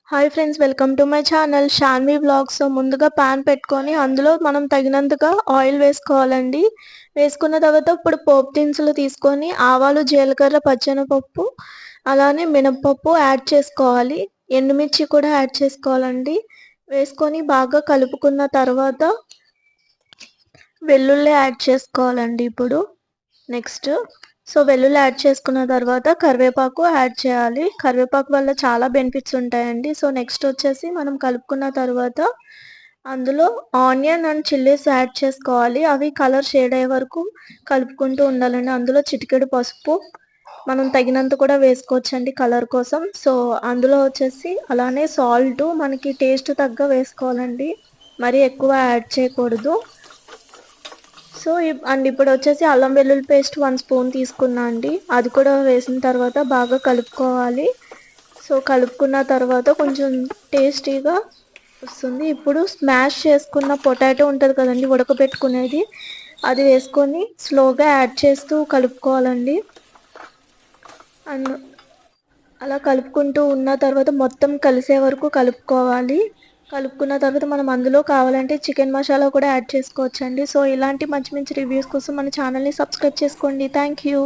Hi friends, welcome to my channel Shanvi vlogs. ముందుగా pan పెట్టుకొని అందులో మనం తగినంతగా ఆయిల్ వేసుకోవాలండి. వేసుకున్న తర్వాత ఇప్పుడు పోపు దినుసులు తీసుకొని ఆవాలు, జీలకర్ర, పచ్చెనపప్పు, అలానే మినపప్పు యాడ్ చేసుకోవాలి. ఎండుమిర్చి కూడా యాడ్ చేసుకోవాలండి. వేసుకొని బాగా కలుపుకున్న తర్వాత వెల్లుల్లి యాడ్ చేసుకోవాలండి. ఇప్పుడు నెక్స్ట్ వెల్లుల్లి యాడ్ చేసుకున్న తర్వాత కరివేపాకు యాడ్ చేయాలి. కరివేపాకు వల్ల చాలా బెనిఫిట్స్ ఉంటాయండి. నెక్స్ట్ వచ్చేసి మనం కలుపుకున్న తర్వాత అందులో ఆనియన్ అండ్ చిల్లీస్ యాడ్ చేసుకోవాలి. అవి కలర్ షేడ్ అయ్యే వరకు కలుపుకుంటూ ఉండాలండి. అందులో చిటికెడు పసుపు మనం తగినంత కూడా వేసుకోవచ్చండి కలర్ కోసం. అందులో వచ్చేసి అలానే సాల్ట్ మనకి టేస్ట్ తగ్గ వేసుకోవాలండి, మరీ ఎక్కువ యాడ్ చేయకూడదు. ఇప్పుడు వచ్చేసి అల్లం వెల్లుల్లి పేస్ట్ 1 స్పూన్ తీసుకున్నా అండి. అది కూడా వేసిన తర్వాత బాగా కలుపుకోవాలి. కలుపుకున్న తర్వాత కొంచెం టేస్టీగా వస్తుంది. ఇప్పుడు స్మాష్ చేసుకున్న పొటాటో ఉంటుంది కదండి, ఉడకబెట్టుకునేది, అది వేసుకొని స్లోగా యాడ్ చేస్తూ కలుపుకోవాలండి. అలా కలుపుకుంటూ ఉన్న తర్వాత మొత్తం కలిసే వరకు కలుపుకోవాలి. కలుపుకున్న తర్వాత మనం అందులో కావాలంటే చికెన్ మసాలా కూడా యాడ్ చేసుకోవచ్చండి. ఇలాంటి మంచి మంచి రివ్యూస్ కోసం మన ఛానల్ని సబ్స్క్రైబ్ చేసుకోండి. Thank you.